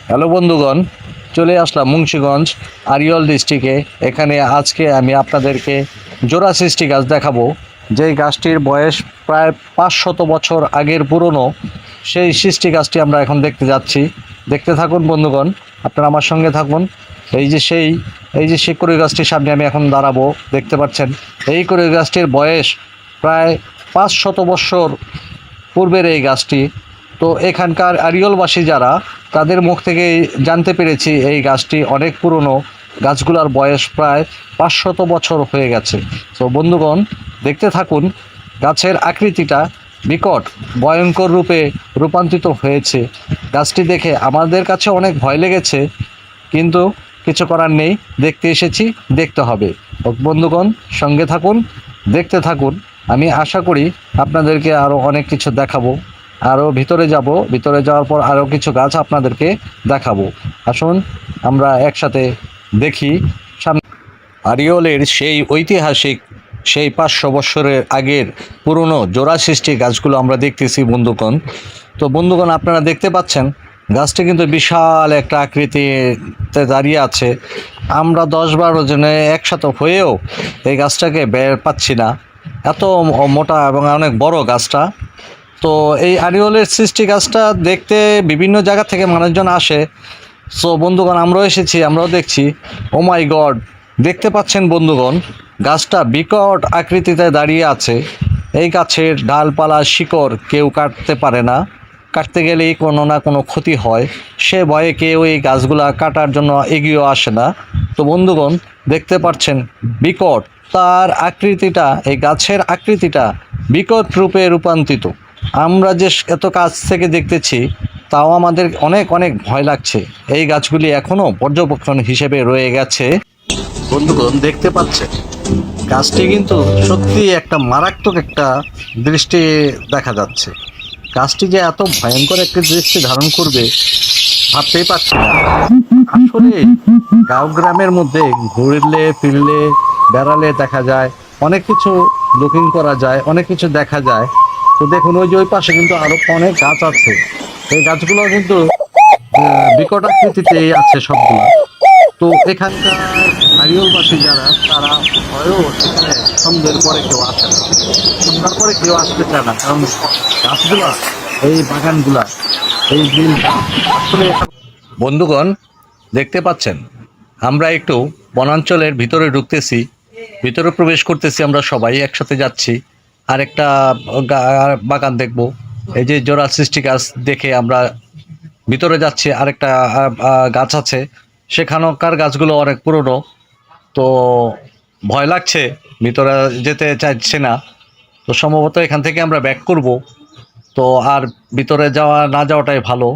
Hello বন্ধুগণ, চলে আসলাম মুন্সিগঞ্জ আড়িয়ল ডিস্ট্রিক্টে। এখানে আজকে আমি আপনাদেরকে জোড়া সৃষ্টি গাছ দেখাবো, যেই গাছটির বয়স প্রায় 500 বছর আগের পুরনো। সেই সৃষ্টি গাছটি আমরা এখন দেখতে যাচ্ছি। দেখতে থাকুন বন্ধুগণ, আপনারা আমার সঙ্গে থাকুন। এই যে সেই কড়ই গাছটির সামনে আমি এখন দাঁড়াবো, দেখতে পাচ্ছেন। এই কড়ই গাছটির বয়স প্রায় 500 বছর পূর্বের এই গাছটি। তো এখানকার আড়িয়লবাসী যারা, তাদের মুখ থেকে জানতে পেরেছি এই গাছটি অনেক পুরনো। গাছগুলোর বয়স প্রায় 500 বছর হয়ে গেছে। তো বন্ধুগণ, দেখতে থাকুন। গাছের আকৃতিটা বিকট ভয়ঙ্কর রূপে রূপান্তরিত হয়েছে। গাছটি দেখে আমাদের কাছে অনেক ভয় লেগেছে, কিন্তু কিছু করার নেই। দেখতে এসেছি, দেখতে হবে। বন্ধুগণ, সঙ্গে থাকুন, দেখতে থাকুন। আমি আশা করি আপনাদেরকে আরও অনেক কিছু দেখাবো। আরও ভিতরে যাব, ভিতরে যাওয়ার পর আরও কিছু গাছ আপনাদেরকে দেখাবো। আসুন আমরা একসাথে দেখি। আড়িয়লের সেই ঐতিহাসিক, সেই 500 বছরের আগের পুরনো জোড়া সৃষ্টি গাছগুলো আমরা দেখতেছি বন্ধুগণ। তো বন্ধুগণ, আপনারা দেখতে পাচ্ছেন গাছটি কিন্তু বিশাল একটা আকৃতিতে দাঁড়িয়ে আছে। আমরা 10-12 জনে একসাথে হয়েও এই গাছটাকে বের পাচ্ছি না, এত মোটা এবং অনেক বড় গাছটা। তো এই আড়িয়লের সৃষ্টি গাছটা দেখতে বিভিন্ন জায়গা থেকে মানুষজন আসে। সো বন্ধুগণ, আমরাও এসেছি, আমরাও দেখছি। ও মাই গড, দেখতে পাচ্ছেন বন্ধুগণ, গাছটা বিকট আকৃতিতে দাঁড়িয়ে আছে। এই গাছের ডালপালা শিকড় কেউ কাটতে পারে না, কাটতে গেলেই কোনো না কোনো ক্ষতি হয়। সে ভয়ে কেউ এই গাছগুলা কাটার জন্য এগিয়েও আসে না। তো বন্ধুগণ, দেখতে পাচ্ছেন বিকট তার আকৃতিটা, এই গাছের আকৃতিটা বিকট রূপে রূপান্তরিত। আমরা যে এত কাছ থেকে দেখতেছি, তাও আমাদের অনেক অনেক ভয় লাগছে। এই গাছগুলি এখনো পর্যবেক্ষণ হিসেবে রয়ে গেছে। বন্ধুগণ, দেখতে পাচ্ছেন গাছটি কিন্তু সত্যি একটা মারাত্মক একটা দৃষ্টি দেখা যাচ্ছে। গাছটি যে এত ভয়ঙ্কর একটা দৃষ্টি ধারণ করবে ভাবতেই পারছি না। আসলে গাঁও গ্রামের মধ্যে ঘুরলে ফিরলে বেড়ালে দেখা যায় অনেক কিছু, লুকিং করা যায়, অনেক কিছু দেখা যায়। তো দেখুন, ওই যে ওই পাশে কিন্তু আরো অনেক গাছ আছে। এই গাছগুলো কিন্তু বিকট আকৃতিতেই আছে সবগুলো। তো এখানকার আড়িয়লবাসী যারা, তারা ভয়েও এখানে সন্ধ্যের পরে কেউ আসে না, সন্ধ্যার পরে কেউ আসতে চায় না, কারণ গাছগুলা, এই বাগানগুলা, এই বিলটা আসলে। বন্ধুগণ, দেখতে পাচ্ছেন আমরা একটু বনাঞ্চলের ভিতরে ঢুকতেছি, ভিতরে প্রবেশ করতেছি। আমরা সবাই একসাথে যাচ্ছি আর একটা বাগান দেখব। এই যে জোড়া সৃষ্টি গাছ দেখে আমরা ভিতরে যাচ্ছি। আরেকটা গাছ আছে, সেখানকার গাছগুলো অনেক পুরনো। তো ভয় লাগছে, ভিতরে যেতে চাইছে না। তো সম্ভবত এখান থেকে আমরা ব্যাক করব। তো আর ভিতরে যাওয়া না যাওয়াটাই ভালো।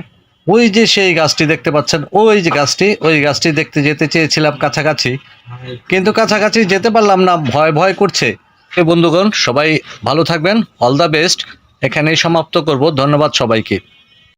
ওই যে সেই গাছটি দেখতে পাচ্ছেন, ওই যে গাছটি, ওই গাছটি দেখতে যেতে চেয়েছিলাম কাছাকাছি, কিন্তু কাছাকাছি যেতে পারলাম না, ভয় ভয় করছে। বন্ধুগণ, সবাই ভালো থাকবেন, অল দ্য বেস্ট। এখানেই সমাপ্ত করব। ধন্যবাদ সবাইকে।